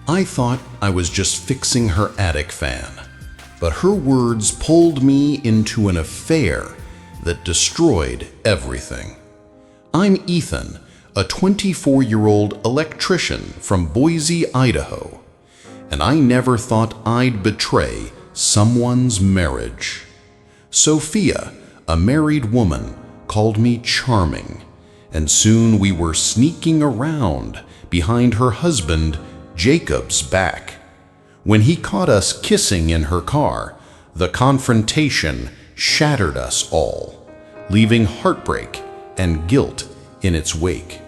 I thought I was just fixing her attic fan, but her words pulled me into an affair that destroyed everything. I'm Ethan, a 24-year-old electrician from Boise, Idaho, and I never thought I'd betray someone's marriage. Sophia, a married woman, called me charming, and soon we were sneaking around behind her husband Jacob's back. When he caught us kissing in her car, the confrontation shattered us all, leaving heartbreak and guilt in its wake.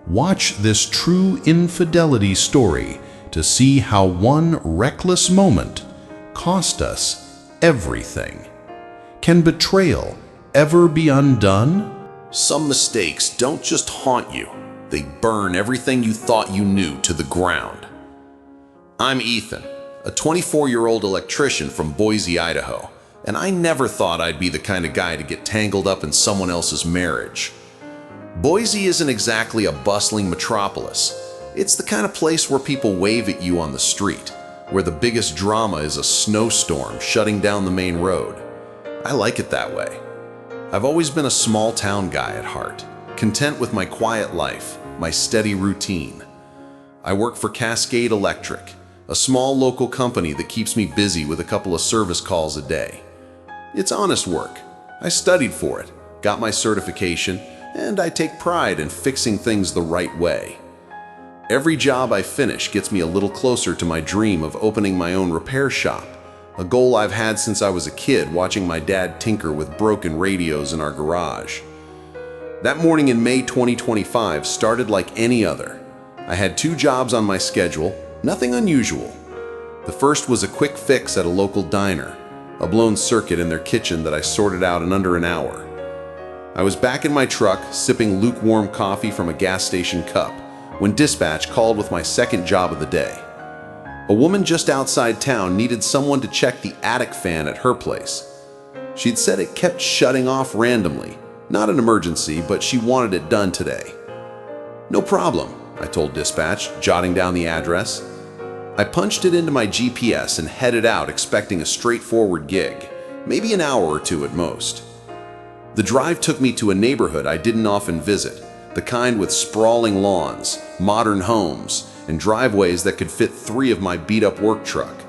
Watch this true infidelity story to see how one reckless moment cost us everything. Can betrayal ever be undone? Some mistakes don't just haunt you, they burn everything you thought you knew to the ground. I'm Ethan, a 24-year-old electrician from Boise, Idaho, and I never thought I'd be the kind of guy to get tangled up in someone else's marriage. Boise isn't exactly a bustling metropolis. It's the kind of place where people wave at you on the street, where the biggest drama is a snowstorm shutting down the main road. I like it that way. I've always been a small-town guy at heart, content with my quiet life, my steady routine. I work for Cascade Electric, a small local company that keeps me busy with a couple of service calls a day. It's honest work. I studied for it, got my certification, and I take pride in fixing things the right way. Every job I finish gets me a little closer to my dream of opening my own repair shop, a goal I've had since I was a kid watching my dad tinker with broken radios in our garage. That morning in May 2025 started like any other. I had 2 jobs on my schedule, nothing unusual. The first was a quick fix at a local diner, a blown circuit in their kitchen that I sorted out in under an hour. I was back in my truck, sipping lukewarm coffee from a gas station cup, when dispatch called with my second job of the day. A woman just outside town needed someone to check the attic fan at her place. She'd said it kept shutting off randomly. Not an emergency, but she wanted it done today. No problem, I told dispatch, jotting down the address. I punched it into my GPS and headed out expecting a straightforward gig, maybe an hour or 2 at most. The drive took me to a neighborhood I didn't often visit, the kind with sprawling lawns, modern homes, and driveways that could fit 3 of my beat-up work truck.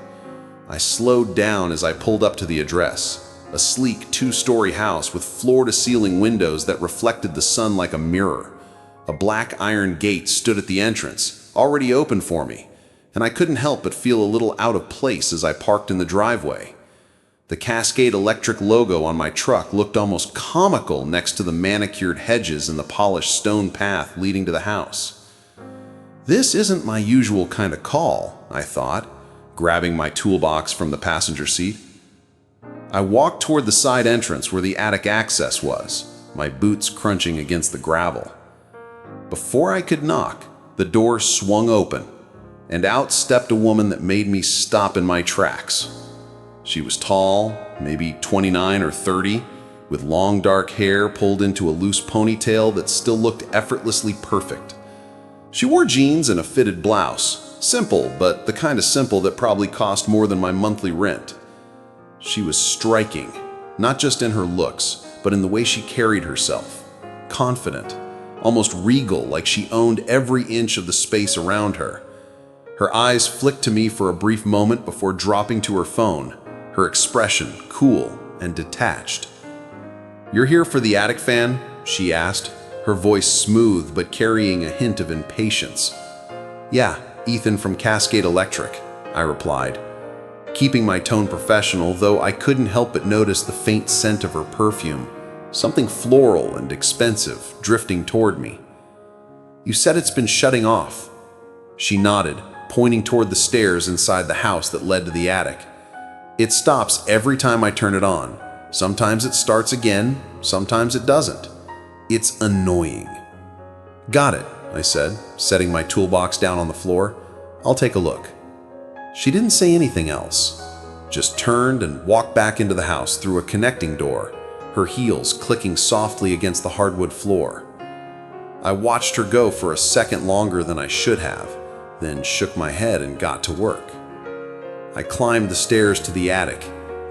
I slowed down as I pulled up to the address. A sleek 2-story house with floor-to-ceiling windows that reflected the sun like a mirror. A black iron gate stood at the entrance, already open for me, and I couldn't help but feel a little out of place as I parked in the driveway. The Cascade Electric logo on my truck looked almost comical next to the manicured hedges and the polished stone path leading to the house. This isn't my usual kind of call, I thought, grabbing my toolbox from the passenger seat. I walked toward the side entrance where the attic access was, my boots crunching against the gravel. Before I could knock, the door swung open, and out stepped a woman that made me stop in my tracks. She was tall, maybe 29 or 30, with long dark hair pulled into a loose ponytail that still looked effortlessly perfect. She wore jeans and a fitted blouse, simple, but the kind of simple that probably cost more than my monthly rent. She was striking, not just in her looks, but in the way she carried herself. Confident, almost regal, like she owned every inch of the space around her. Her eyes flicked to me for a brief moment before dropping to her phone, her expression cool and detached. "You're here for the attic fan?" she asked, her voice smooth but carrying a hint of impatience. "Yeah, Ethan from Cascade Electric," I replied, keeping my tone professional, though I couldn't help but notice the faint scent of her perfume, something floral and expensive, drifting toward me. "You said it's been shutting off." She nodded, pointing toward the stairs inside the house that led to the attic. "It stops every time I turn it on. Sometimes it starts again, sometimes it doesn't. It's annoying." "Got it," I said, setting my toolbox down on the floor. "I'll take a look." She didn't say anything else, just turned and walked back into the house through a connecting door, her heels clicking softly against the hardwood floor. I watched her go for a second longer than I should have, then shook my head and got to work. I climbed the stairs to the attic,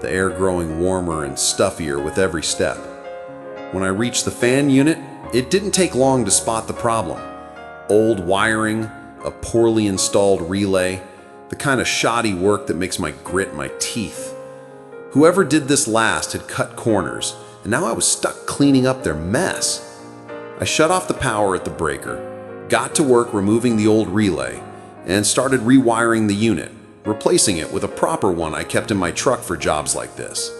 the air growing warmer and stuffier with every step. When I reached the fan unit, it didn't take long to spot the problem. Old wiring, a poorly installed relay, the kind of shoddy work that makes my grit my teeth. Whoever did this last had cut corners, and now I was stuck cleaning up their mess. I shut off the power at the breaker, got to work removing the old relay, and started rewiring the unit, replacing it with a proper one I kept in my truck for jobs like this.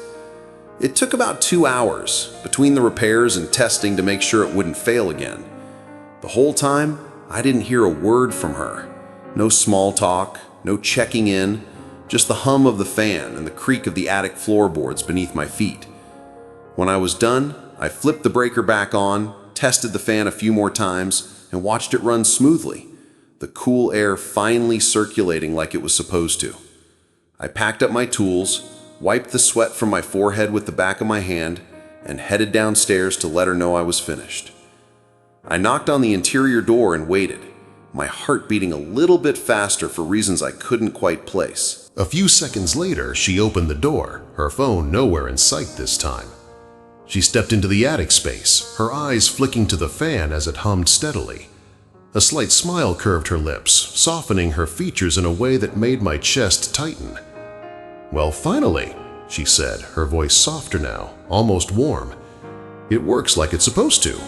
It took about 2 hours between the repairs and testing to make sure it wouldn't fail again. The whole time, I didn't hear a word from her. No small talk, no checking in, just the hum of the fan and the creak of the attic floorboards beneath my feet. When I was done, I flipped the breaker back on, tested the fan a few more times, and watched it run smoothly, the cool air finally circulating like it was supposed to. I packed up my tools, wiped the sweat from my forehead with the back of my hand, and headed downstairs to let her know I was finished. I knocked on the interior door and waited, my heart beating a little bit faster for reasons I couldn't quite place. A few seconds later, she opened the door, her phone nowhere in sight this time. She stepped into the attic space, her eyes flicking to the fan as it hummed steadily. A slight smile curved her lips, softening her features in a way that made my chest tighten. "Well, finally," she said, her voice softer now, almost warm. "It works like it's supposed to."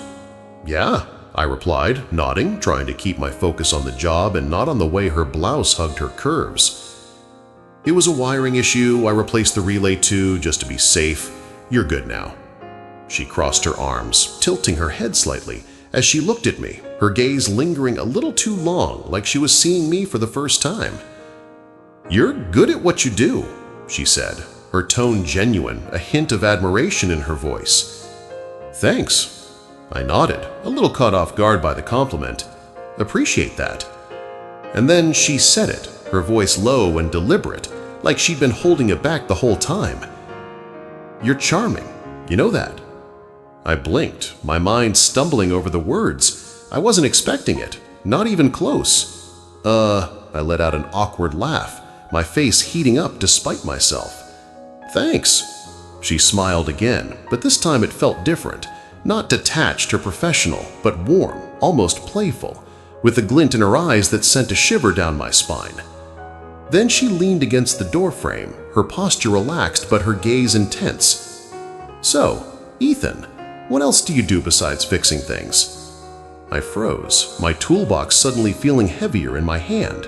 "Yeah," I replied, nodding, trying to keep my focus on the job and not on the way her blouse hugged her curves. "It was a wiring issue. I replaced the relay too, just to be safe. You're good now." She crossed her arms, tilting her head slightly as she looked at me, her gaze lingering a little too long, like she was seeing me for the first time. "You're good at what you do," she said, her tone genuine, a hint of admiration in her voice. "Thanks." I nodded, a little caught off guard by the compliment. "Appreciate that." And then she said it, her voice low and deliberate, like she'd been holding it back the whole time. "You're charming. You know that." I blinked, my mind stumbling over the words. I wasn't expecting it, not even close. I let out an awkward laugh, my face heating up despite myself. "Thanks." She smiled again, but this time it felt different, not detached or professional, but warm, almost playful, with a glint in her eyes that sent a shiver down my spine. Then she leaned against the doorframe, her posture relaxed but her gaze intense. "So, Ethan, what else do you do besides fixing things?" I froze, my toolbox suddenly feeling heavier in my hand.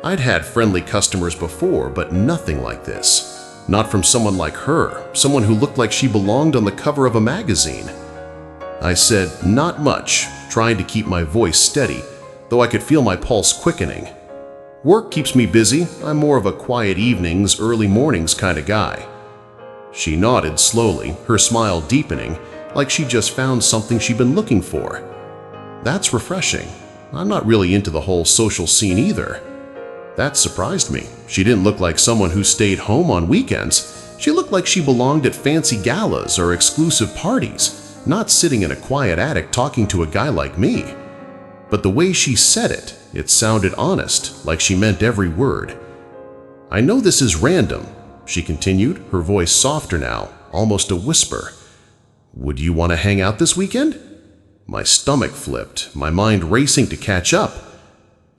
I'd had friendly customers before, but nothing like this. Not from someone like her, someone who looked like she belonged on the cover of a magazine. I said, "Not much," trying to keep my voice steady, though I could feel my pulse quickening. "Work keeps me busy. I'm more of a quiet evenings, early mornings kind of guy." She nodded slowly, her smile deepening, like she just found something she'd been looking for. "That's refreshing. I'm not really into the whole social scene either." That surprised me. She didn't look like someone who stayed home on weekends. She looked like she belonged at fancy galas or exclusive parties, not sitting in a quiet attic talking to a guy like me. But the way she said it, it sounded honest, like she meant every word. "I know this is random," she continued, her voice softer now, almost a whisper. "Would you want to hang out this weekend?" My stomach flipped, my mind racing to catch up.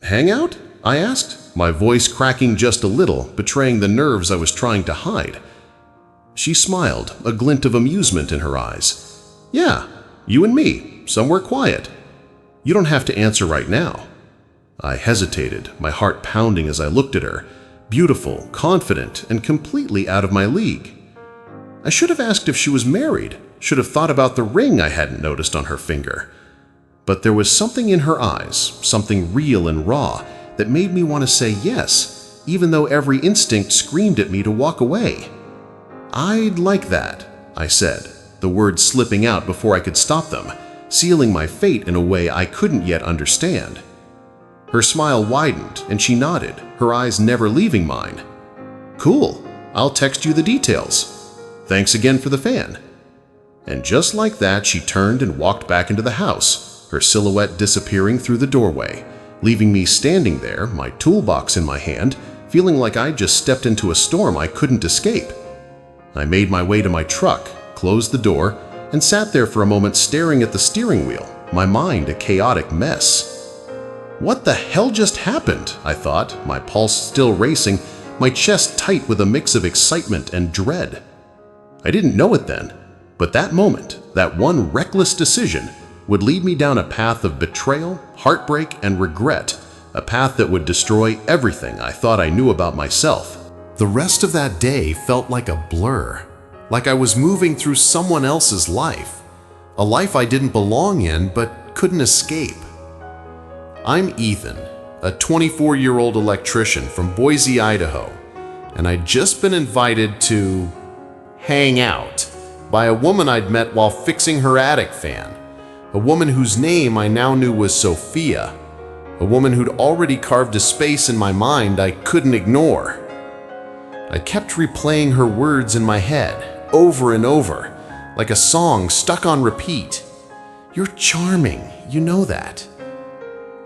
"Hang out?" I asked, my voice cracking just a little, betraying the nerves I was trying to hide. She smiled, a glint of amusement in her eyes. "Yeah, you and me, somewhere quiet. You don't have to answer right now." I hesitated, my heart pounding as I looked at her, beautiful, confident, and completely out of my league. I should have asked if she was married, should have thought about the ring I hadn't noticed on her finger. But there was something in her eyes, something real and raw, that made me want to say yes, even though every instinct screamed at me to walk away. "I'd like that," I said, the words slipping out before I could stop them, sealing my fate in a way I couldn't yet understand. Her smile widened and she nodded, her eyes never leaving mine. "Cool, I'll text you the details. Thanks again for the fan." And just like that, she turned and walked back into the house, her silhouette disappearing through the doorway, leaving me standing there, my toolbox in my hand, feeling like I'd just stepped into a storm I couldn't escape. I made my way to my truck, closed the door, and sat there for a moment staring at the steering wheel, my mind a chaotic mess. What the hell just happened? I thought, my pulse still racing, my chest tight with a mix of excitement and dread. I didn't know it then, but that moment, that one reckless decision, would lead me down a path of betrayal, heartbreak, and regret, a path that would destroy everything I thought I knew about myself. The rest of that day felt like a blur, like I was moving through someone else's life, a life I didn't belong in but couldn't escape. I'm Ethan, a 24-year-old electrician from Boise, Idaho, and I'd just been invited to hang out by a woman I'd met while fixing her attic fan, a woman whose name I now knew was Sophia, a woman who'd already carved a space in my mind I couldn't ignore. I kept replaying her words in my head, over and over, like a song stuck on repeat. You're charming, you know that.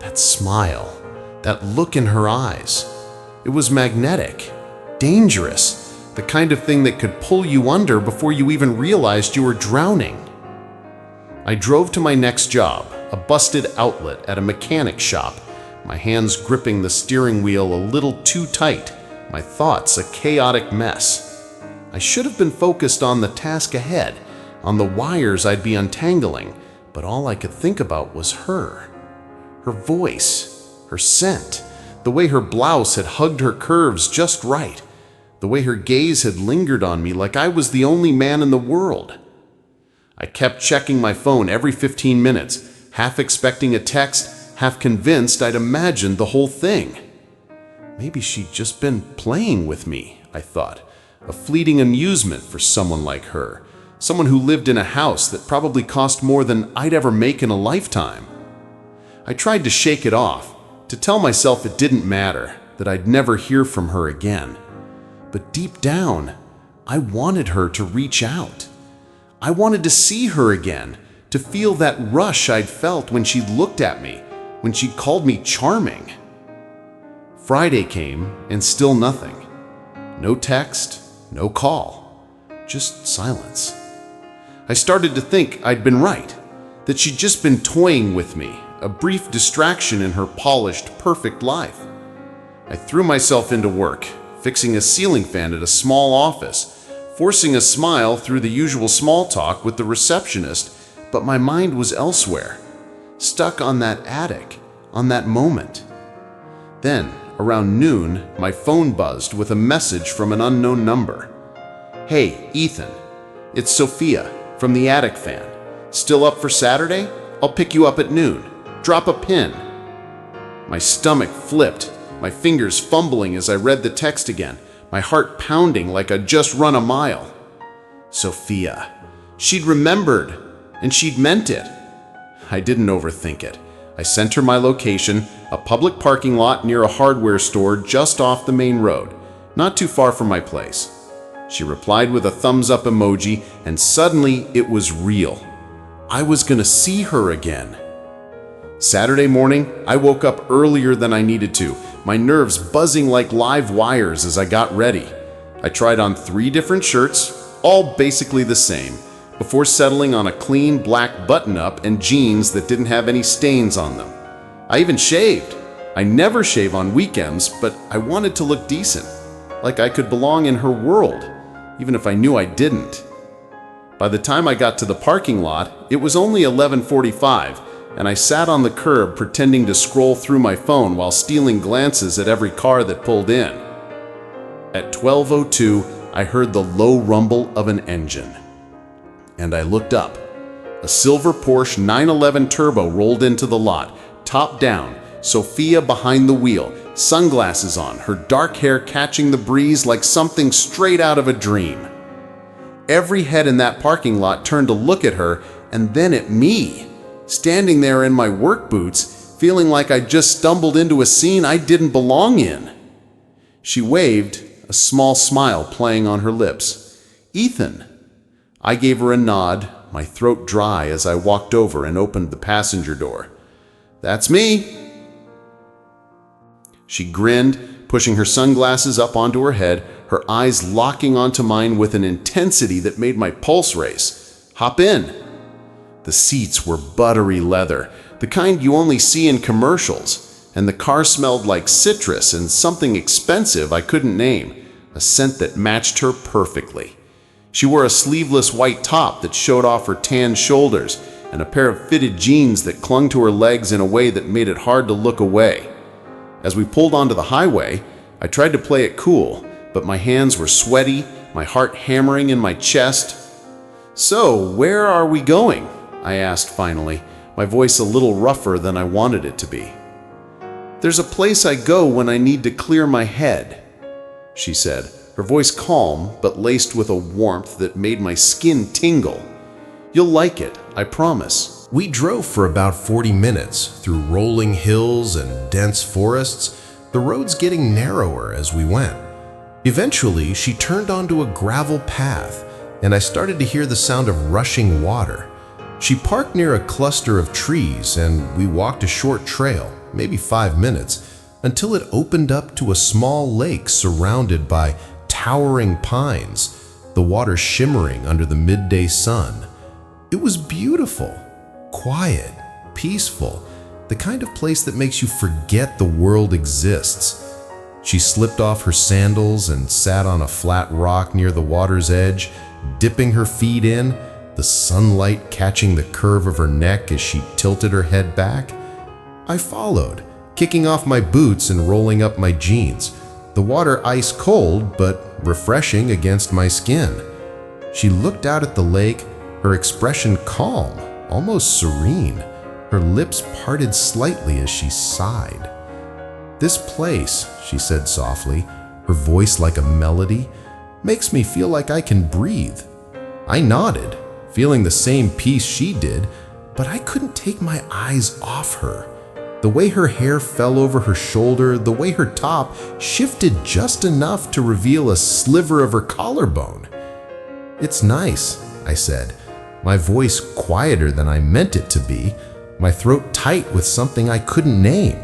That smile, that look in her eyes. It was magnetic, dangerous, the kind of thing that could pull you under before you even realized you were drowning. I drove to my next job, a busted outlet at a mechanic shop, my hands gripping the steering wheel a little too tight, my thoughts a chaotic mess. I should have been focused on the task ahead, on the wires I'd be untangling, but all I could think about was her. Her voice, her scent, the way her blouse had hugged her curves just right, the way her gaze had lingered on me like I was the only man in the world. I kept checking my phone every 15 minutes, half expecting a text, half convinced I'd imagined the whole thing. Maybe she'd just been playing with me, I thought, a fleeting amusement for someone like her, someone who lived in a house that probably cost more than I'd ever make in a lifetime. I tried to shake it off, to tell myself it didn't matter, that I'd never hear from her again. But deep down, I wanted her to reach out. I wanted to see her again, to feel that rush I'd felt when she looked at me, when she called me charming. Friday came and still nothing. No text, no call, just silence. I started to think I'd been right, that she'd just been toying with me, a brief distraction in her polished, perfect life. I threw myself into work, fixing a ceiling fan at a small office, forcing a smile through the usual small talk with the receptionist, but my mind was elsewhere, stuck on that attic, on that moment. Then, around noon, my phone buzzed with a message from an unknown number. Hey, Ethan, it's Sophia from the attic fan. Still up for Saturday? I'll pick you up at noon. Drop a pin. My stomach flipped, my fingers fumbling as I read the text again, my heart pounding like I'd just run a mile. Sophia. She'd remembered, and she'd meant it. I didn't overthink it. I sent her my location, a public parking lot near a hardware store just off the main road, not too far from my place. She replied with a thumbs up emoji, and suddenly it was real. I was gonna see her again. Saturday morning, I woke up earlier than I needed to, my nerves buzzing like live wires as I got ready. I tried on 3 different shirts, all basically the same, before settling on a clean black button-up and jeans that didn't have any stains on them. I even shaved. I never shave on weekends, but I wanted to look decent, like I could belong in her world, even if I knew I didn't. By the time I got to the parking lot, it was only 11:45, and I sat on the curb pretending to scroll through my phone while stealing glances at every car that pulled in. At 12:02, I heard the low rumble of an engine. And I looked up. A silver Porsche 911 Turbo rolled into the lot, top down, Sophia behind the wheel, sunglasses on, her dark hair catching the breeze like something straight out of a dream. Every head in that parking lot turned to look at her, and then at me, standing there in my work boots, feeling like I'd just stumbled into a scene I didn't belong in. She waved, a small smile playing on her lips. Ethan. I gave her a nod, my throat dry as I walked over and opened the passenger door. That's me. She grinned, pushing her sunglasses up onto her head, her eyes locking onto mine with an intensity that made my pulse race. "Hop in." The seats were buttery leather, the kind you only see in commercials, and the car smelled like citrus and something expensive I couldn't name, a scent that matched her perfectly. She wore a sleeveless white top that showed off her tan shoulders and a pair of fitted jeans that clung to her legs in a way that made it hard to look away. As we pulled onto the highway, I tried to play it cool, but my hands were sweaty, my heart hammering in my chest. "So, where are we going?" I asked finally, my voice a little rougher than I wanted it to be. "There's a place I go when I need to clear my head," she said, her voice calm but laced with a warmth that made my skin tingle. "You'll like it, I promise." We drove for about 40 minutes through rolling hills and dense forests, the roads getting narrower as we went. Eventually, she turned onto a gravel path, and I started to hear the sound of rushing water. She parked near a cluster of trees, and we walked a short trail, maybe 5 minutes, until it opened up to a small lake surrounded by towering pines, the water shimmering under the midday sun. It was beautiful, quiet, peaceful, the kind of place that makes you forget the world exists. She slipped off her sandals and sat on a flat rock near the water's edge, dipping her feet in, the sunlight catching the curve of her neck as she tilted her head back. I followed, kicking off my boots and rolling up my jeans, the water ice cold but refreshing against my skin. She looked out at the lake, her expression calm, almost serene, her lips parted slightly as she sighed. "This place," she said softly, her voice like a melody, "makes me feel like I can breathe." I nodded, feeling the same peace she did, but I couldn't take my eyes off her. The way her hair fell over her shoulder, the way her top shifted just enough to reveal a sliver of her collarbone. "It's nice," I said, my voice quieter than I meant it to be, my throat tight with something I couldn't name.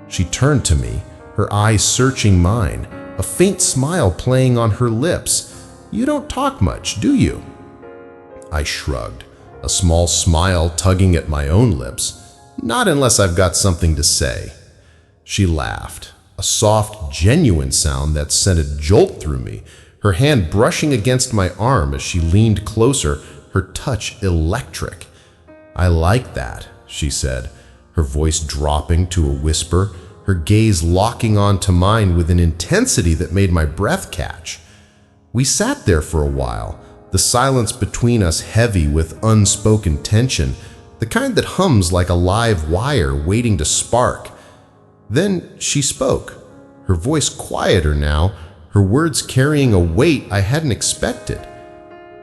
She turned to me, her eyes searching mine, a faint smile playing on her lips. "You don't talk much, do you?" I shrugged, a small smile tugging at my own lips. "Not unless I've got something to say." She laughed, a soft, genuine sound that sent a jolt through me, her hand brushing against my arm as she leaned closer, her touch electric. "I like that," she said, her voice dropping to a whisper, her gaze locking onto mine with an intensity that made my breath catch. We sat there for a while, the silence between us heavy with unspoken tension, the kind that hums like a live wire waiting to spark. Then she spoke, her voice quieter now, her words carrying a weight I hadn't expected.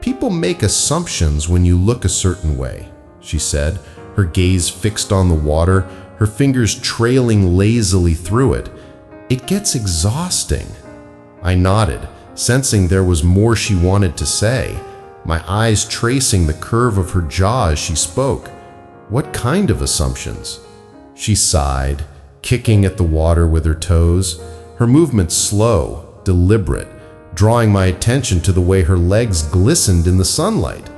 "People make assumptions when you look a certain way," she said, her gaze fixed on the water, her fingers trailing lazily through it. "It gets exhausting." I nodded, sensing there was more she wanted to say, my eyes tracing the curve of her jaw as she spoke. "What kind of assumptions?" She sighed, kicking at the water with her toes, her movements slow, deliberate, drawing my attention to the way her legs glistened in the sunlight.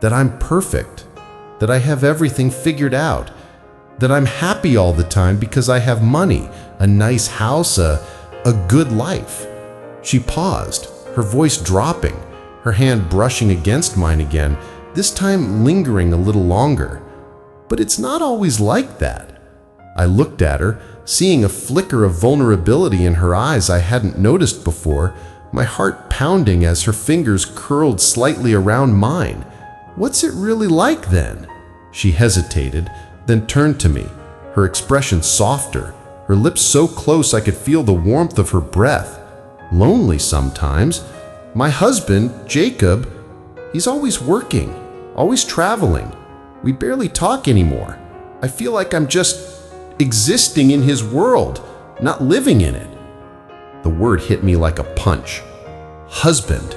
That I'm perfect, that I have everything figured out, that I'm happy all the time because I have money, a nice house, a good life. She paused, her voice dropping, her hand brushing against mine again, this time lingering a little longer. "But it's not always like that." I looked at her, seeing a flicker of vulnerability in her eyes I hadn't noticed before, my heart pounding as her fingers curled slightly around mine. "What's it really like then?" She hesitated, then turned to me, her expression softer, her lips so close I could feel the warmth of her breath. "Lonely sometimes. My husband, Jacob, he's always working, always traveling. We barely talk anymore. I feel like I'm just existing in his world, not living in it." The word hit me like a punch. Husband.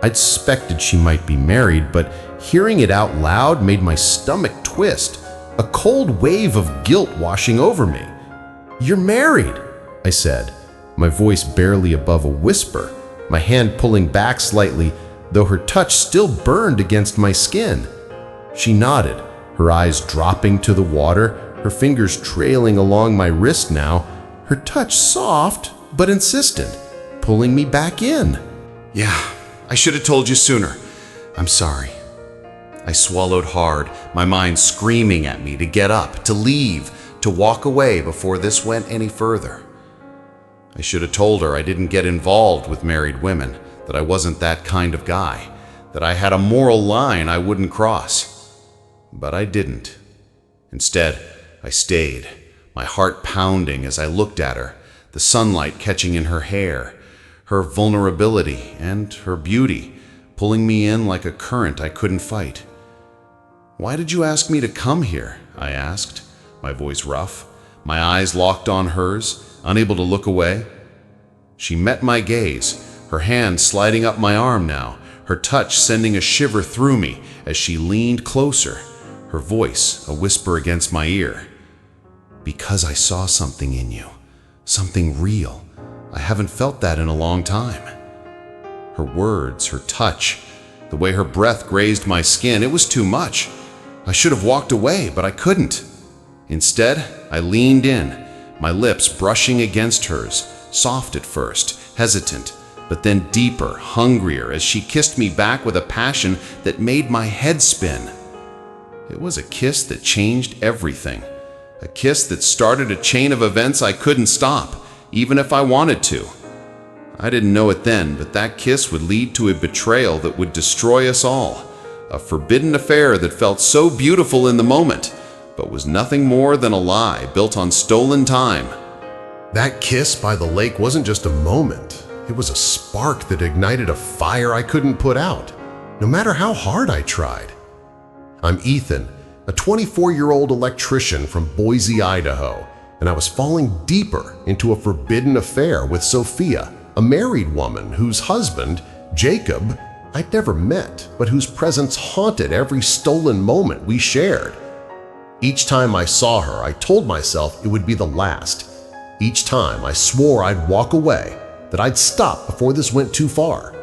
I'd suspected she might be married, but hearing it out loud made my stomach twist, a cold wave of guilt washing over me. "You're married," I said, my voice barely above a whisper, my hand pulling back slightly, though her touch still burned against my skin. She nodded, her eyes dropping to the water, her fingers trailing along my wrist now, her touch soft but insistent, pulling me back in. Yeah, I should have told you sooner. I'm sorry. I swallowed hard, my mind screaming at me to get up, to leave, to walk away before this went any further. I should have told her I didn't get involved with married women, that I wasn't that kind of guy, that I had a moral line I wouldn't cross. But I didn't. Instead, I stayed, my heart pounding as I looked at her, the sunlight catching in her hair, her vulnerability and her beauty, pulling me in like a current I couldn't fight. "Why did you ask me to come here?" I asked, my voice rough, my eyes locked on hers, unable to look away. She met my gaze, her hand sliding up my arm now, her touch sending a shiver through me as she leaned closer, her voice a whisper against my ear. "Because I saw something in you, something real. I haven't felt that in a long time." Her words, her touch, the way her breath grazed my skin, it was too much. I should have walked away, but I couldn't. Instead, I leaned in, my lips brushing against hers, soft at first, hesitant, but then deeper, hungrier as she kissed me back with a passion that made my head spin. It was a kiss that changed everything, a kiss that started a chain of events I couldn't stop, even if I wanted to. I didn't know it then, but that kiss would lead to a betrayal that would destroy us all, a forbidden affair that felt so beautiful in the moment, but was nothing more than a lie built on stolen time. That kiss by the lake wasn't just a moment. It was a spark that ignited a fire I couldn't put out, no matter how hard I tried. I'm Ethan, a 24-year-old electrician from Boise, Idaho, and I was falling deeper into a forbidden affair with Sophia, a married woman whose husband, Jacob, I'd never met, but whose presence haunted every stolen moment we shared. Each time I saw her, I told myself it would be the last. Each time I swore I'd walk away, that I'd stop before this went too far.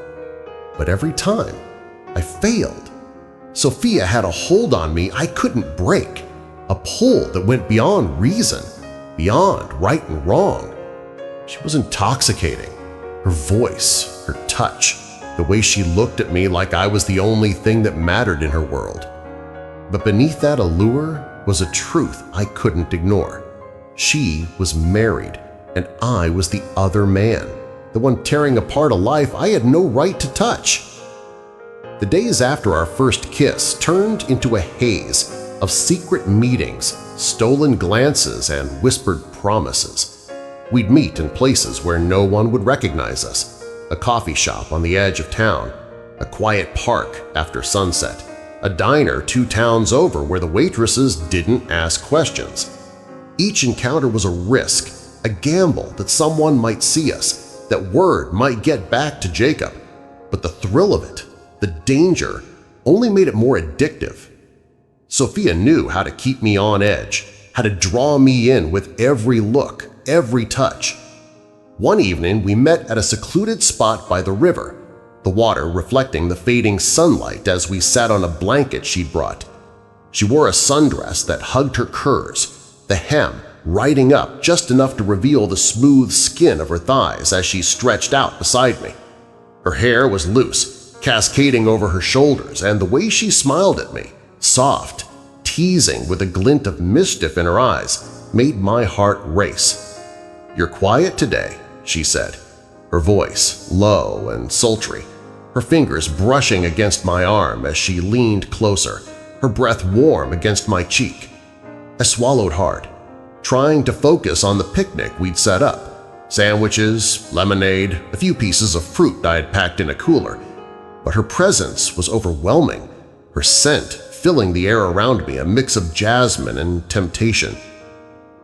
But every time, I failed. Sophia had a hold on me I couldn't break, a pull that went beyond reason, beyond right and wrong. She was intoxicating. Her voice, her touch, the way she looked at me like I was the only thing that mattered in her world. But beneath that allure was a truth I couldn't ignore. She was married, and I was the other man, the one tearing apart a life I had no right to touch. The days after our first kiss turned into a haze of secret meetings, stolen glances, and whispered promises. We'd meet in places where no one would recognize us, a coffee shop on the edge of town, a quiet park after sunset, a diner 2 towns over where the waitresses didn't ask questions. Each encounter was a risk, a gamble that someone might see us, that word might get back to Jacob. But the thrill of it, the danger, only made it more addictive. Sophia knew how to keep me on edge, how to draw me in with every look, every touch. One evening we met at a secluded spot by the river, the water reflecting the fading sunlight as we sat on a blanket she'd brought. She wore a sundress that hugged her curves, the hem riding up just enough to reveal the smooth skin of her thighs as she stretched out beside me. Her hair was loose, cascading over her shoulders, and the way she smiled at me, soft, teasing with a glint of mischief in her eyes, made my heart race. "You're quiet today," she said, her voice low and sultry, her fingers brushing against my arm as she leaned closer, her breath warm against my cheek. I swallowed hard, trying to focus on the picnic we'd set up, sandwiches, lemonade, a few pieces of fruit I had packed in a cooler. But her presence was overwhelming, her scent filling the air around me, a mix of jasmine and temptation.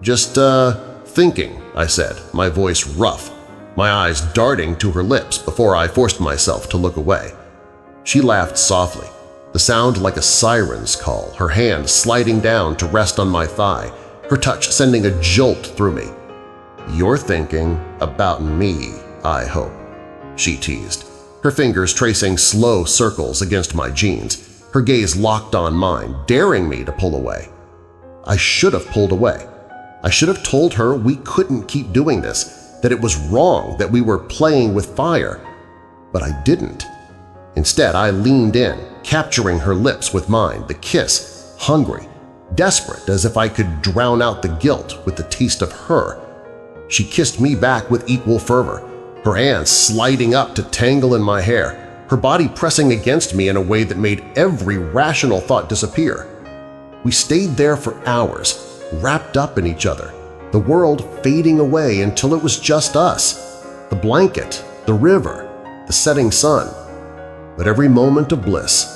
"Just, thinking," I said, my voice rough, my eyes darting to her lips before I forced myself to look away. She laughed softly, the sound like a siren's call, her hand sliding down to rest on my thigh, her touch sending a jolt through me. "You're thinking about me, I hope," she teased, her fingers tracing slow circles against my jeans, her gaze locked on mine, daring me to pull away. I should have pulled away. I should have told her we couldn't keep doing this, that it was wrong, that we were playing with fire. But I didn't. Instead, I leaned in, capturing her lips with mine, the kiss, hungry, desperate, as if I could drown out the guilt with the taste of her. She kissed me back with equal fervor, her hands sliding up to tangle in my hair, her body pressing against me in a way that made every rational thought disappear. We stayed there for hours, wrapped up in each other, the world fading away until it was just us, the blanket, the river, the setting sun. But every moment of bliss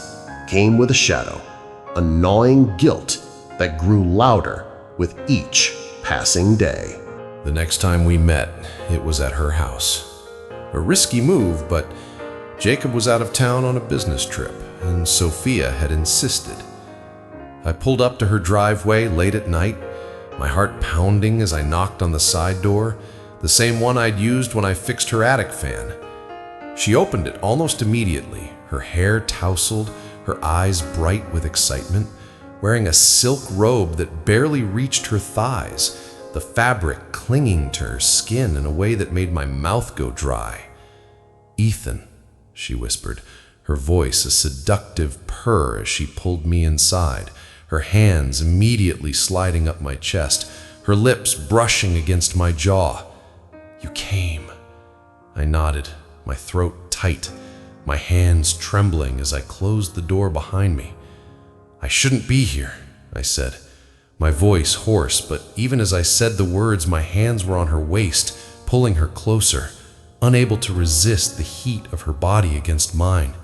came with a shadow, a gnawing guilt that grew louder with each passing day. The next time we met, it was at her house. A risky move, but Jacob was out of town on a business trip, and Sophia had insisted. I pulled up to her driveway late at night, my heart pounding as I knocked on the side door, the same one I'd used when I fixed her attic fan. She opened it almost immediately, her hair tousled, her eyes bright with excitement, wearing a silk robe that barely reached her thighs, the fabric clinging to her skin in a way that made my mouth go dry. "Ethan," she whispered, her voice a seductive purr as she pulled me inside, her hands immediately sliding up my chest, her lips brushing against my jaw. "You came." I nodded, my throat tight, my hands trembling as I closed the door behind me. "I shouldn't be here," I said, my voice hoarse, but even as I said the words, my hands were on her waist, pulling her closer, unable to resist the heat of her body against mine.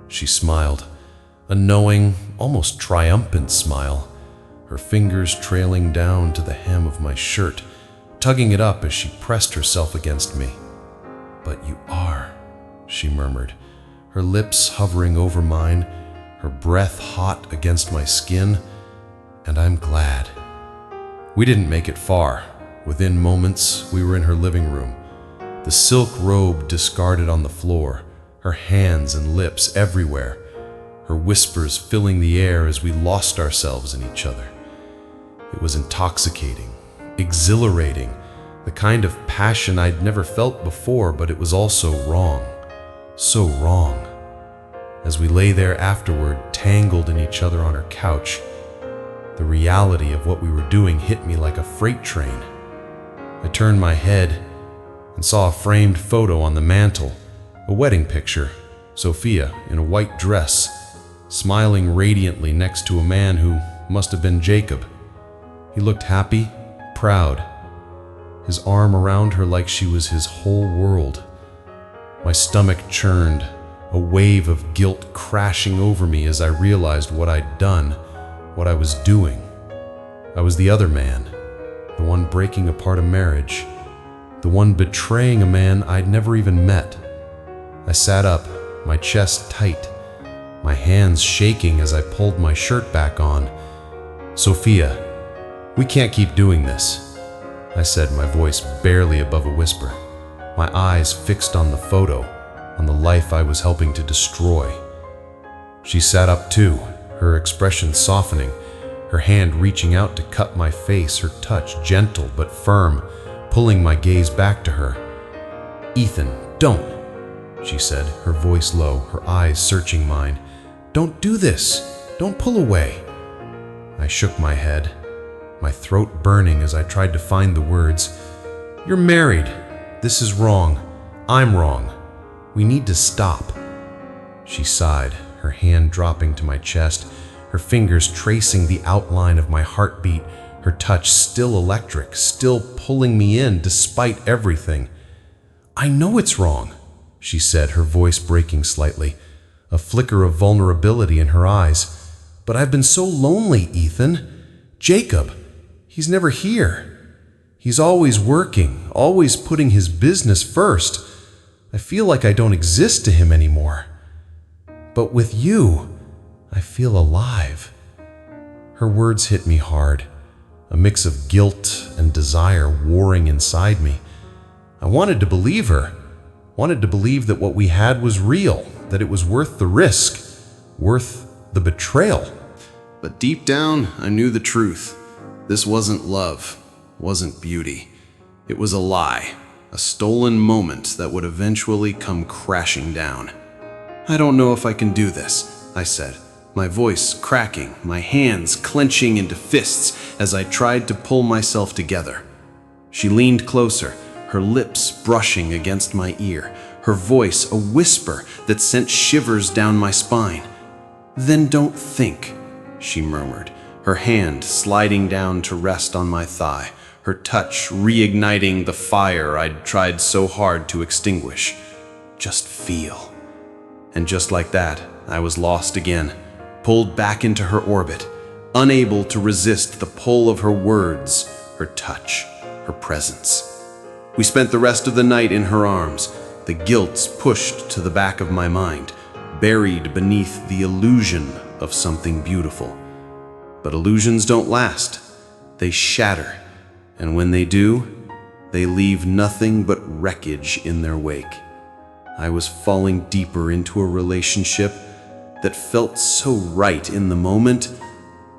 She smiled, a knowing, almost triumphant smile, her fingers trailing down to the hem of my shirt, tugging it up as she pressed herself against me. "But you are," she murmured, her lips hovering over mine, her breath hot against my skin, "and I'm glad." We didn't make it far. Within moments, we were in her living room, the silk robe discarded on the floor, her hands and lips everywhere, her whispers filling the air as we lost ourselves in each other. It was intoxicating, exhilarating, the kind of passion I'd never felt before, but it was also wrong, so wrong. As we lay there afterward, tangled in each other on her couch, the reality of what we were doing hit me like a freight train. I turned my head and saw a framed photo on the mantel, a wedding picture, Sophia in a white dress, smiling radiantly next to a man who must have been Jacob. He looked happy, proud, his arm around her like she was his whole world. My stomach churned, a wave of guilt crashing over me as I realized what I'd done, what I was doing. I was the other man, the one breaking apart a marriage, the one betraying a man I'd never even met. I sat up, my chest tight, my hands shaking as I pulled my shirt back on. "Sophia, we can't keep doing this," I said, my voice barely above a whisper, my eyes fixed on the photo, on the life I was helping to destroy. She sat up too, her expression softening, her hand reaching out to cut my face, her touch gentle but firm, pulling my gaze back to her. "Ethan, don't," she said, her voice low, her eyes searching mine. "Don't do this. Don't pull away." I shook my head, my throat burning as I tried to find the words. "You're married. This is wrong. I'm wrong. We need to stop." She sighed, her hand dropping to my chest, her fingers tracing the outline of my heartbeat, her touch still electric, still pulling me in despite everything. "I know it's wrong," she said, her voice breaking slightly, a flicker of vulnerability in her eyes. "But I've been so lonely, Ethan. Jacob, he's never here. He's always working, always putting his business first. I feel like I don't exist to him anymore. But with you, I feel alive." Her words hit me hard, a mix of guilt and desire warring inside me. I wanted to believe her, wanted to believe that what we had was real, that it was worth the risk, worth the betrayal. But deep down, I knew the truth. This wasn't love, wasn't beauty. It was a lie, a stolen moment that would eventually come crashing down. "I don't know if I can do this," I said, my voice cracking, my hands clenching into fists as I tried to pull myself together. She leaned closer, her lips brushing against my ear, her voice a whisper that sent shivers down my spine. "Then don't think," she murmured, her hand sliding down to rest on my thigh, her touch reigniting the fire I'd tried so hard to extinguish. "Just feel." And just like that, I was lost again, pulled back into her orbit, unable to resist the pull of her words, her touch, her presence. We spent the rest of the night in her arms, the guilt pushed to the back of my mind, buried beneath the illusion of something beautiful. But illusions don't last. They shatter, and when they do, they leave nothing but wreckage in their wake. I was falling deeper into a relationship that felt so right in the moment,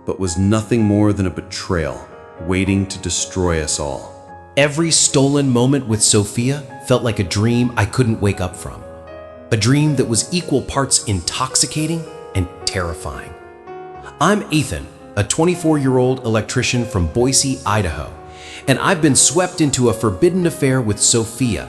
but was nothing more than a betrayal waiting to destroy us all. Every stolen moment with Sophia felt like a dream I couldn't wake up from. A dream that was equal parts intoxicating and terrifying. I'm Ethan, a 24-year-old electrician from Boise, Idaho, and I've been swept into a forbidden affair with Sophia,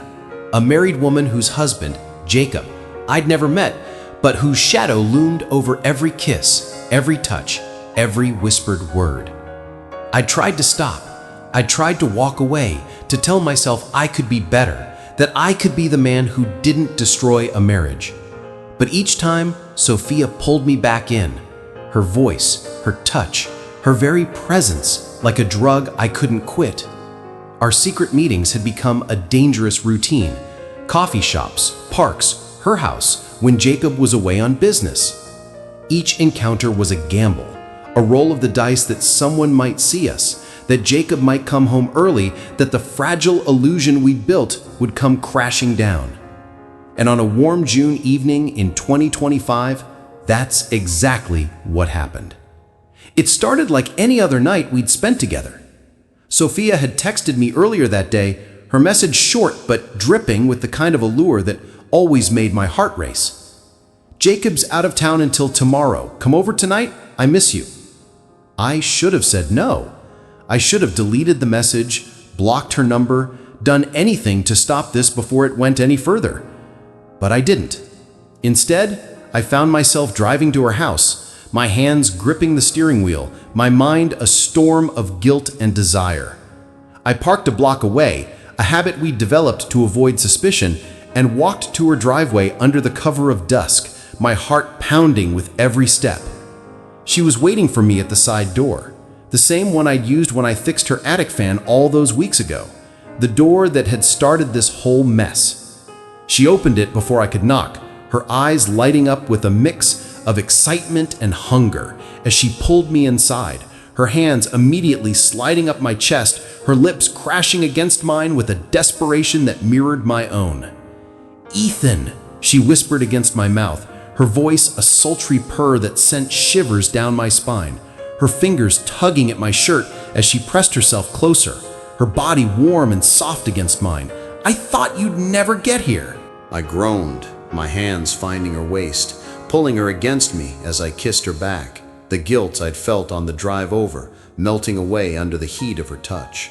a married woman whose husband, Jacob, I'd never met, but whose shadow loomed over every kiss, every touch, every whispered word. I tried to stop. I tried to walk away, to tell myself I could be better, that I could be the man who didn't destroy a marriage. But each time, Sophia pulled me back in. Her voice, her touch, her very presence, like a drug I couldn't quit. Our secret meetings had become a dangerous routine. Coffee shops, parks, her house, when Jacob was away on business. Each encounter was a gamble, a roll of the dice that someone might see us, that Jacob might come home early, that the fragile illusion we'd built would come crashing down. And on a warm June evening in 2025, that's exactly what happened. It started like any other night we'd spent together. Sophia had texted me earlier that day, her message short but dripping with the kind of allure that always made my heart race. "Jacob's out of town until tomorrow. Come over tonight? I miss you." I should have said no. I should have deleted the message, blocked her number, done anything to stop this before it went any further. But I didn't. Instead, I found myself driving to her house, my hands gripping the steering wheel, my mind a storm of guilt and desire. I parked a block away, a habit we'd developed to avoid suspicion, and walked to her driveway under the cover of dusk, my heart pounding with every step. She was waiting for me at the side door, the same one I'd used when I fixed her attic fan all those weeks ago, the door that had started this whole mess. She opened it before I could knock, her eyes lighting up with a mix of excitement and hunger as she pulled me inside, her hands immediately sliding up my chest, her lips crashing against mine with a desperation that mirrored my own. "Ethan," she whispered against my mouth, her voice a sultry purr that sent shivers down my spine, her fingers tugging at my shirt as she pressed herself closer, her body warm and soft against mine. "I thought you'd never get here." I groaned, my hands finding her waist, pulling her against me as I kissed her back, the guilt I'd felt on the drive over melting away under the heat of her touch.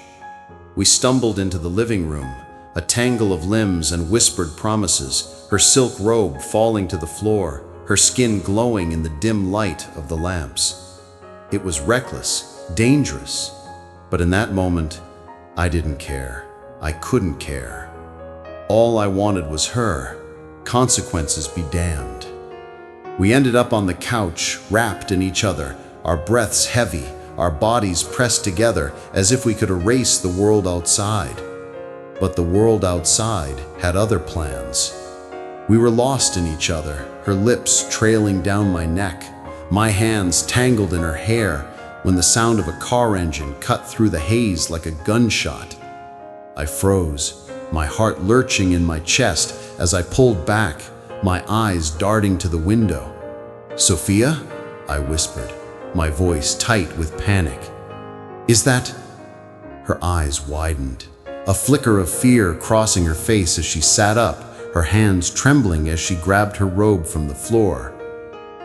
We stumbled into the living room, a tangle of limbs and whispered promises, her silk robe falling to the floor, her skin glowing in the dim light of the lamps. It was reckless, dangerous, but in that moment, I didn't care. I couldn't care. All I wanted was her. Consequences be damned. We ended up on the couch, wrapped in each other, our breaths heavy, our bodies pressed together as if we could erase the world outside. But the world outside had other plans. We were lost in each other, her lips trailing down my neck, my hands tangled in her hair, when the sound of a car engine cut through the haze like a gunshot. I froze, my heart lurching in my chest as I pulled back, my eyes darting to the window. "Sophia?" I whispered, my voice tight with panic. "Is that—" Her eyes widened, a flicker of fear crossing her face as she sat up, her hands trembling as she grabbed her robe from the floor.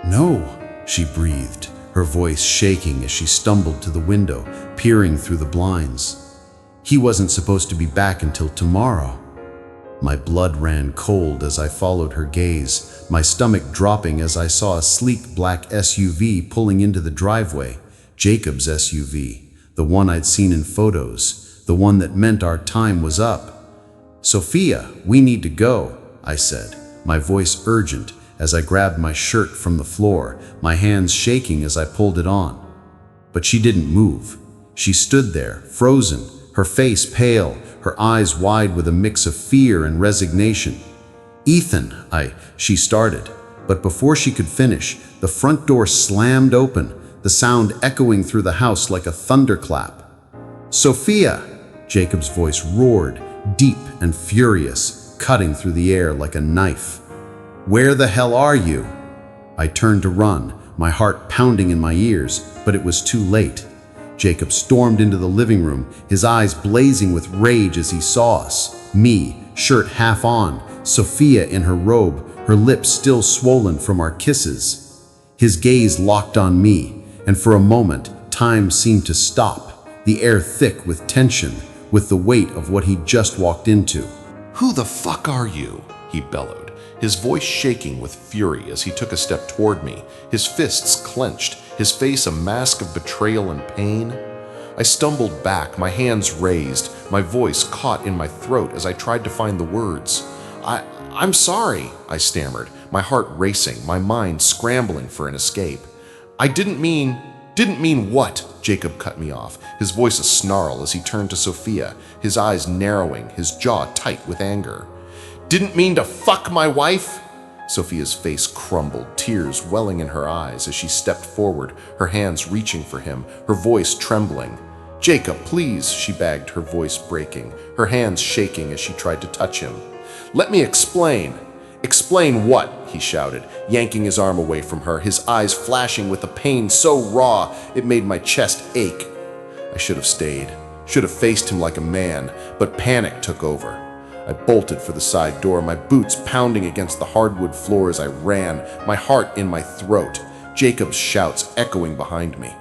"No," she breathed, her voice shaking as she stumbled to the window, peering through the blinds. "He wasn't supposed to be back until tomorrow." My blood ran cold as I followed her gaze, my stomach dropping as I saw a sleek black SUV pulling into the driveway, Jacob's SUV, the one I'd seen in photos, the one that meant our time was up. "Sophia, we need to go," I said, my voice urgent as I grabbed my shirt from the floor, my hands shaking as I pulled it on. But she didn't move. She stood there, frozen, her face pale, her eyes wide with a mix of fear and resignation. "Ethan," she started, but before she could finish, the front door slammed open, the sound echoing through the house like a thunderclap. "Sophia!" Jacob's voice roared, deep and furious, cutting through the air like a knife. "Where the hell are you?" I turned to run, my heart pounding in my ears, but it was too late. Jacob stormed into the living room, his eyes blazing with rage as he saw us. Me, shirt half on, Sophia in her robe, her lips still swollen from our kisses. His gaze locked on me, and for a moment, time seemed to stop, the air thick with tension, with the weight of what he'd just walked into. "Who the fuck are you?" he bellowed, his voice shaking with fury as he took a step toward me, his fists clenched, his face a mask of betrayal and pain. I stumbled back, my hands raised, my voice caught in my throat as I tried to find the words. I'm sorry," I stammered, my heart racing, my mind scrambling for an escape. "I didn't mean what?" Jacob cut me off, his voice a snarl as he turned to Sophia, his eyes narrowing, his jaw tight with anger. "Didn't mean to fuck my wife?" Sophia's face crumbled, tears welling in her eyes as she stepped forward, her hands reaching for him, her voice trembling. "Jacob, please," she begged, her voice breaking, her hands shaking as she tried to touch him. "Let me explain." "Explain what?" he shouted, yanking his arm away from her, his eyes flashing with a pain so raw it made my chest ache. I should have stayed, should have faced him like a man, but panic took over. I bolted for the side door, my boots pounding against the hardwood floor as I ran, my heart in my throat, Jacob's shouts echoing behind me.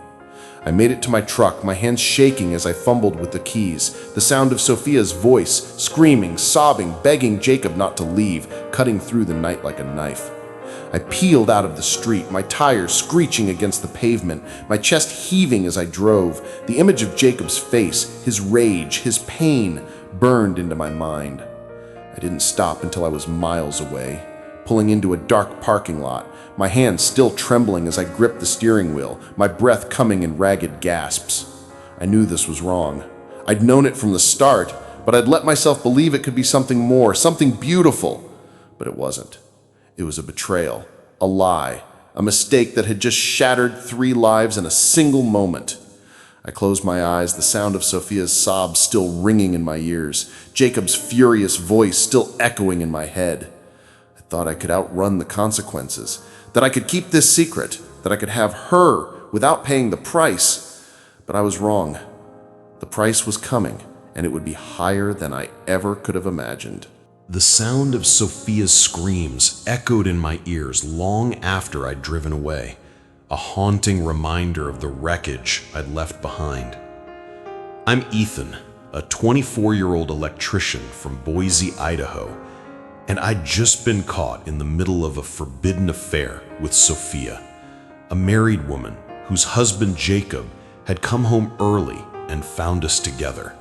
I made it to my truck, my hands shaking as I fumbled with the keys, the sound of Sophia's voice, screaming, sobbing, begging Jacob not to leave, cutting through the night like a knife. I peeled out of the street, my tires screeching against the pavement, my chest heaving as I drove. The image of Jacob's face, his rage, his pain, burned into my mind. I didn't stop until I was miles away, pulling into a dark parking lot, my hands still trembling as I gripped the steering wheel, my breath coming in ragged gasps. I knew this was wrong. I'd known it from the start, but I'd let myself believe it could be something more, something beautiful. But it wasn't. It was a betrayal, a lie, a mistake that had just shattered 3 lives in a single moment. I closed my eyes, the sound of Sophia's sobs still ringing in my ears, Jacob's furious voice still echoing in my head. I thought I could outrun the consequences, that I could keep this secret, that I could have her without paying the price. But I was wrong. The price was coming, and it would be higher than I ever could have imagined. The sound of Sophia's screams echoed in my ears long after I'd driven away, a haunting reminder of the wreckage I'd left behind. I'm Ethan, a 24-year-old electrician from Boise, Idaho, and I'd just been caught in the middle of a forbidden affair with Sophia, a married woman whose husband Jacob had come home early and found us together.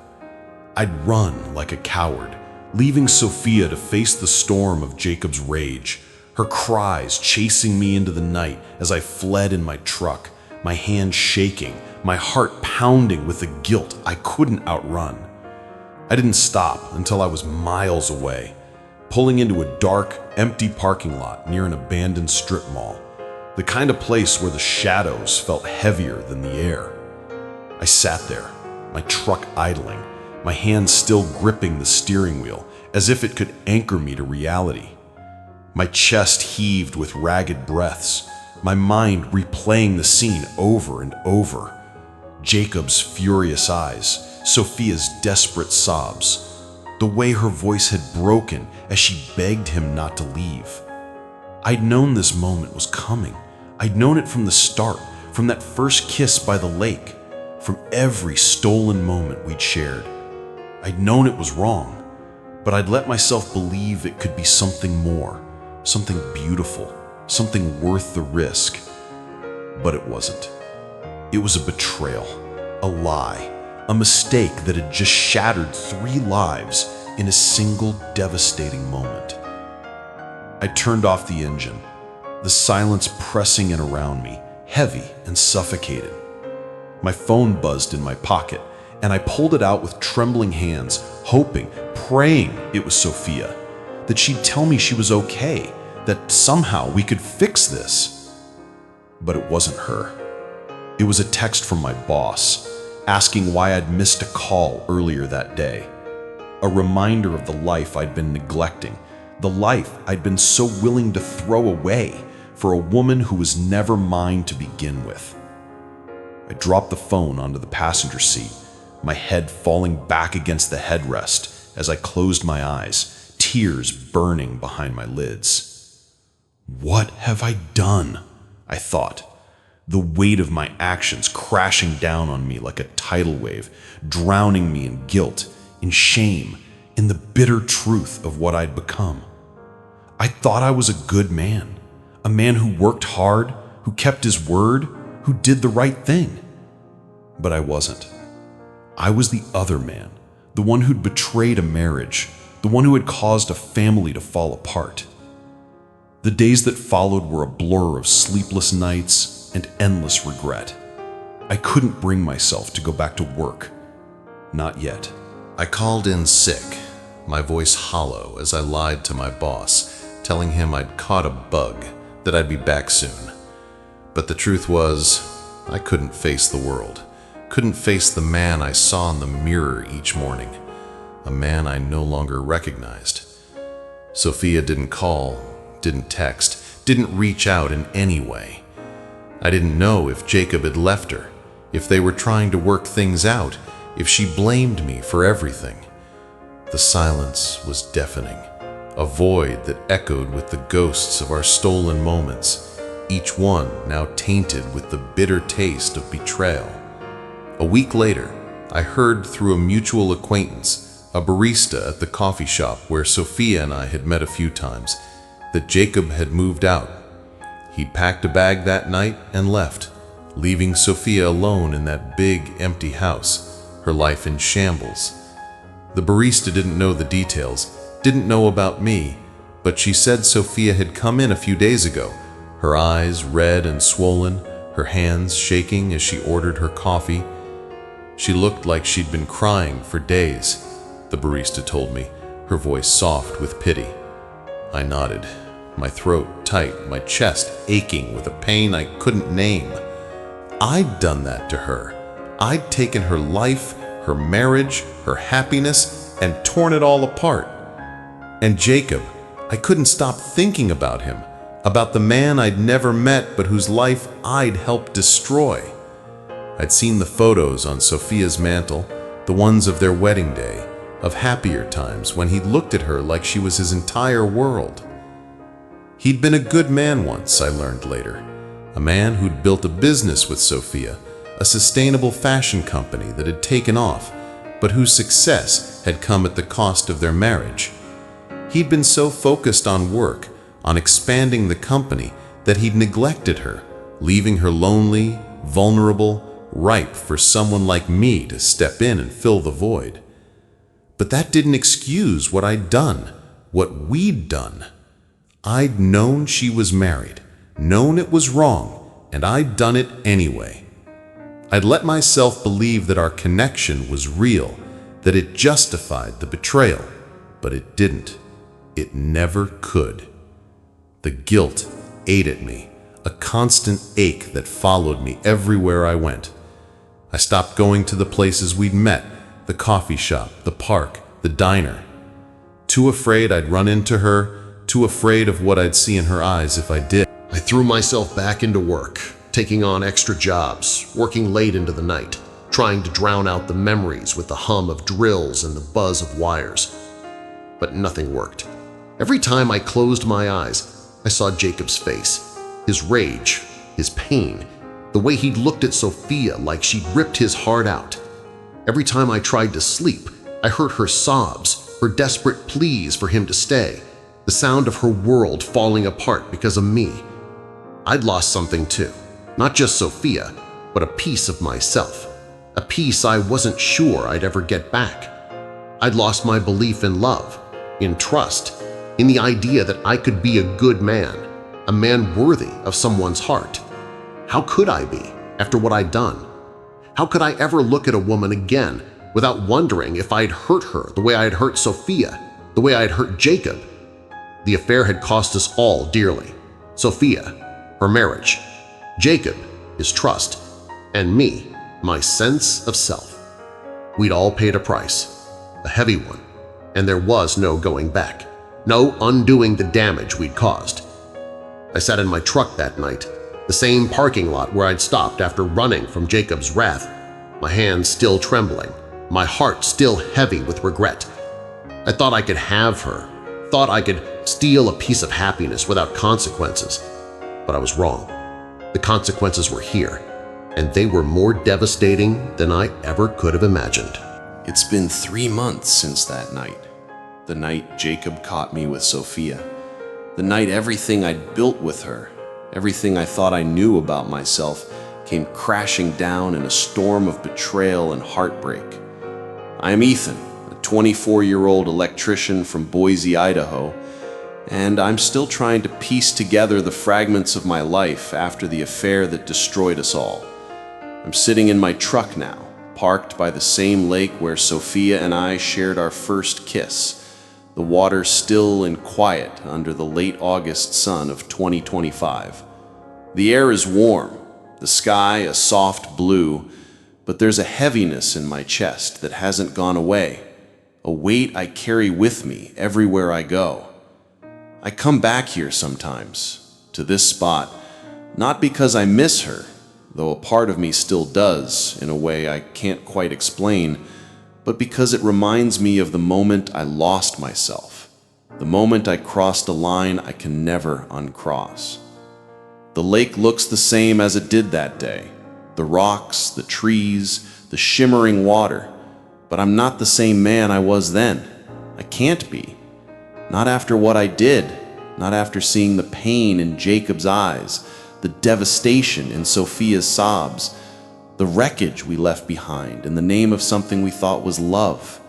I'd run like a coward, leaving Sophia to face the storm of Jacob's rage, her cries chasing me into the night as I fled in my truck, my hands shaking, my heart pounding with the guilt I couldn't outrun. I didn't stop until I was miles away, pulling into a dark, empty parking lot near an abandoned strip mall, the kind of place where the shadows felt heavier than the air. I sat there, my truck idling, my hands still gripping the steering wheel, as if it could anchor me to reality. My chest heaved with ragged breaths, my mind replaying the scene over and over. Jacob's furious eyes, Sophia's desperate sobs, the way her voice had broken as she begged him not to leave. I'd known this moment was coming. I'd known it from the start, from that first kiss by the lake, from every stolen moment we'd shared. I'd known it was wrong, but I'd let myself believe it could be something more, something beautiful, something worth the risk. But it wasn't. It was a betrayal, a lie, a mistake that had just shattered 3 lives in a single devastating moment. I turned off the engine, the silence pressing in around me, heavy and suffocated. My phone buzzed in my pocket, and I pulled it out with trembling hands, hoping, praying it was Sophia, that she'd tell me she was okay, that somehow we could fix this. But it wasn't her. It was a text from my boss, asking why I'd missed a call earlier that day. A reminder of the life I'd been neglecting, the life I'd been so willing to throw away for a woman who was never mine to begin with. I dropped the phone onto the passenger seat, my head falling back against the headrest as I closed my eyes, tears burning behind my lids. What have I done? I thought, the weight of my actions crashing down on me like a tidal wave, drowning me in guilt, in shame, in the bitter truth of what I'd become. I thought I was a good man, a man who worked hard, who kept his word, who did the right thing. But I wasn't. I was the other man, the one who'd betrayed a marriage, the one who had caused a family to fall apart. The days that followed were a blur of sleepless nights and endless regret. I couldn't bring myself to go back to work. Not yet. I called in sick, my voice hollow as I lied to my boss, telling him I'd caught a bug, that I'd be back soon. But the truth was, I couldn't face the world, couldn't face the man I saw in the mirror each morning, a man I no longer recognized. Sophia didn't call, didn't text, didn't reach out in any way. I didn't know if Jacob had left her, if they were trying to work things out, if she blamed me for everything. The silence was deafening, a void that echoed with the ghosts of our stolen moments, each one now tainted with the bitter taste of betrayal. A week later, I heard through a mutual acquaintance, a barista at the coffee shop where Sophia and I had met a few times, that Jacob had moved out. He'd packed a bag that night and left, leaving Sophia alone in that big, empty house, her life in shambles. The barista didn't know the details, didn't know about me, but she said Sophia had come in a few days ago, her eyes red and swollen, her hands shaking as she ordered her coffee. She looked like she'd been crying for days, the barista told me, her voice soft with pity. I nodded, my throat tight, my chest aching with a pain I couldn't name. I'd done that to her. I'd taken her life, her marriage, her happiness, and torn it all apart. And Jacob, I couldn't stop thinking about him, about the man I'd never met but whose life I'd helped destroy. I'd seen the photos on Sophia's mantle, the ones of their wedding day, of happier times when he looked at her like she was his entire world. He'd been a good man once, I learned later, a man who'd built a business with Sophia, a sustainable fashion company that had taken off, but whose success had come at the cost of their marriage. He'd been so focused on work, on expanding the company, that he'd neglected her, leaving her lonely, vulnerable, ripe for someone like me to step in and fill the void. But that didn't excuse what I'd done, what we'd done. I'd known she was married, known it was wrong, and I'd done it anyway. I'd let myself believe that our connection was real, that it justified the betrayal, but it didn't. It never could. The guilt ate at me, a constant ache that followed me everywhere I went. I stopped going to the places we'd met, the coffee shop, the park, the diner. Too afraid I'd run into her, too afraid of what I'd see in her eyes if I did. I threw myself back into work, taking on extra jobs, working late into the night, trying to drown out the memories with the hum of drills and the buzz of wires. But nothing worked. Every time I closed my eyes, I saw Jacob's face, his rage, his pain, the way he'd looked at Sophia like she'd ripped his heart out. Every time I tried to sleep, I heard her sobs, her desperate pleas for him to stay, the sound of her world falling apart because of me. I'd lost something too, not just Sophia, but a piece of myself, a piece I wasn't sure I'd ever get back. I'd lost my belief in love, in trust, in the idea that I could be a good man, a man worthy of someone's heart. How could I be after what I'd done? How could I ever look at a woman again without wondering if I'd hurt her the way I'd hurt Sophia, the way I'd hurt Jacob? The affair had cost us all dearly. Sophia, her marriage, Jacob, his trust, and me, my sense of self. We'd all paid a price, a heavy one, and there was no going back, no undoing the damage we'd caused. I sat in my truck that night, the same parking lot where I'd stopped after running from Jacob's wrath, my hands still trembling, my heart still heavy with regret. I thought I could have her, thought I could steal a piece of happiness without consequences, but I was wrong. The consequences were here, and they were more devastating than I ever could have imagined. It's been 3 months since that night. The night Jacob caught me with Sophia. The night everything I'd built with her, everything I thought I knew about myself, came crashing down in a storm of betrayal and heartbreak. I am Ethan, a 24-year-old electrician from Boise, Idaho, and I'm still trying to piece together the fragments of my life after the affair that destroyed us all. I'm sitting in my truck now, parked by the same lake where Sophia and I shared our first kiss, the water still and quiet under the late August sun of 2025. The air is warm, the sky a soft blue, but there's a heaviness in my chest that hasn't gone away, a weight I carry with me everywhere I go. I come back here sometimes, to this spot, not because I miss her, though a part of me still does in a way I can't quite explain, but because it reminds me of the moment I lost myself, the moment I crossed a line I can never uncross. The lake looks the same as it did that day, the rocks, the trees, the shimmering water, but I'm not the same man I was then. I can't be. Not after what I did, not after seeing the pain in Jacob's eyes, the devastation in Sophia's sobs, the wreckage we left behind in the name of something we thought was love.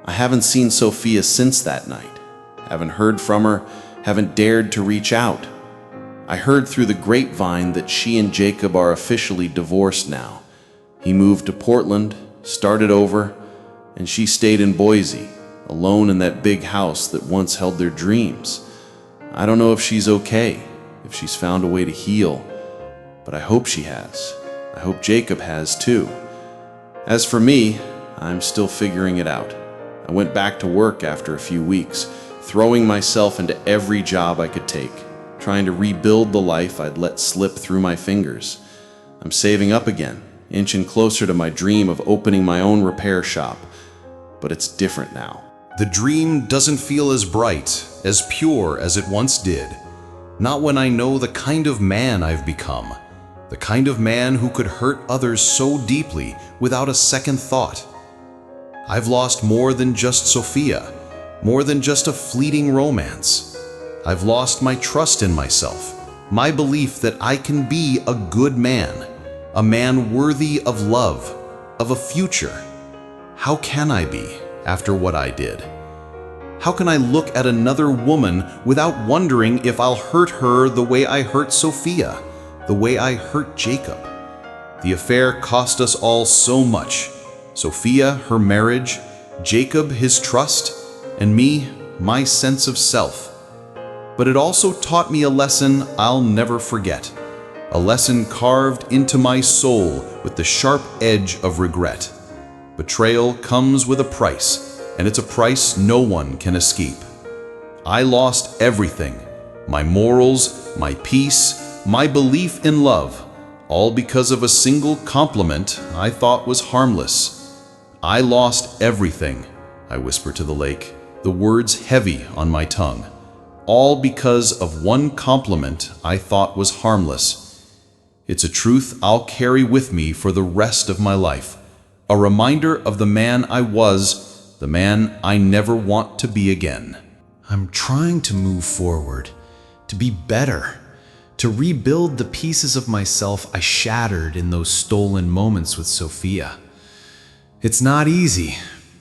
I haven't seen Sophia since that night, haven't heard from her, haven't dared to reach out. I heard through the grapevine that she and Jacob are officially divorced now. He moved to Portland, started over, and she stayed in Boise, alone in that big house that once held their dreams. I don't know if she's okay, if she's found a way to heal, but I hope she has. I hope Jacob has too. As for me, I'm still figuring it out. I went back to work after a few weeks, throwing myself into every job I could take, trying to rebuild the life I'd let slip through my fingers. I'm saving up again, inching closer to my dream of opening my own repair shop, but it's different now. The dream doesn't feel as bright, as pure as it once did. Not when I know the kind of man I've become, the kind of man who could hurt others so deeply without a second thought. I've lost more than just Sophia, more than just a fleeting romance. I've lost my trust in myself, my belief that I can be a good man, a man worthy of love, of a future. How can I be after what I did? How can I look at another woman without wondering if I'll hurt her the way I hurt Sophia, the way I hurt Jacob? The affair cost us all so much. Sophia, her marriage, Jacob, his trust, and me, my sense of self. But it also taught me a lesson I'll never forget. a lesson carved into my soul with the sharp edge of regret. Betrayal comes with a price, and it's a price no one can escape. I lost everything, my morals, my peace, my belief in love, all because of a single compliment I thought was harmless. I lost everything, I whispered to the lake, the words heavy on my tongue, all because of one compliment I thought was harmless. It's a truth I'll carry with me for the rest of my life, a reminder of the man I was, the man I never want to be again. I'm trying to move forward, to be better, to rebuild the pieces of myself I shattered in those stolen moments with Sophia. It's not easy.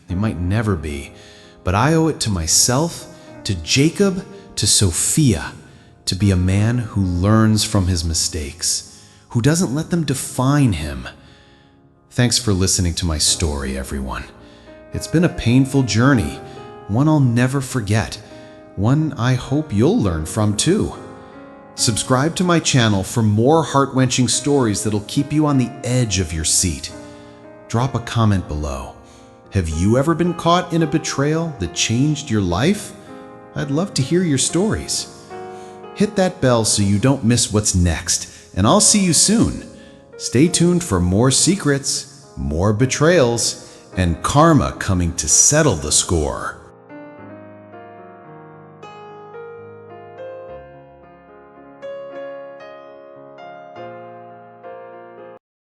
It might never be. But I owe it to myself, to Jacob, to Sophia, to be a man who learns from his mistakes, who doesn't let them define him. Thanks for listening to my story, everyone. It's been a painful journey, one I'll never forget, one I hope you'll learn from too. Subscribe to my channel for more heart-wrenching stories that'll keep you on the edge of your seat. Drop a comment below. Have you ever been caught in a betrayal that changed your life? I'd love to hear your stories. Hit that bell so you don't miss what's next, and I'll see you soon. Stay tuned for more secrets, more betrayals, and karma coming to settle the score.